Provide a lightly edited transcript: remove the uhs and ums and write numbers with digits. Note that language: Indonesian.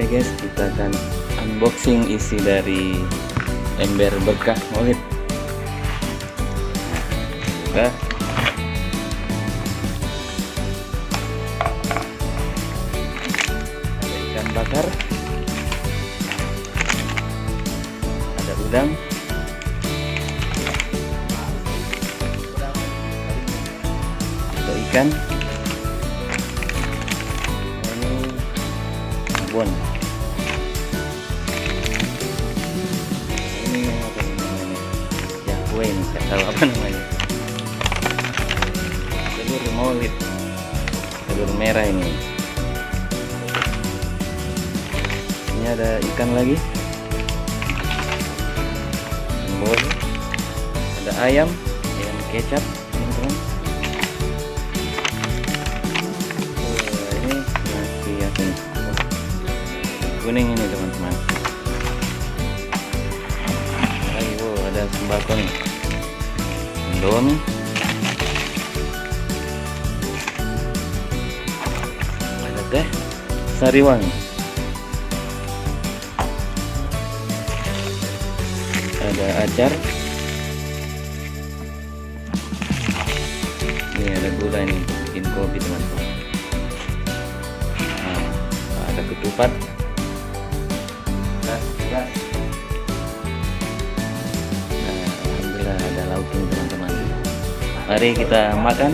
Oke guys, kita akan unboxing isi dari ember berkah Maulid. Buka. Ada ikan bakar, ada udang, ada ikan, ini abon. Ini apa namanya? Ya kue ini, nggak tahu apa namanya. Telur Maulid, telur merah ini. Ini ada ikan lagi, jambol, ada ayam kecap, teman-teman. Ini nasi asin kuning ini teman-teman. Ayo, ada sembako nih, Indomie, ada teh Sariwangi, ada acar, ini ada gula ini untuk bikin kopi teman-teman. Nah, ada ketupat, gas. Nah, alhamdulillah ada lauk ini teman-teman. Mari kita makan.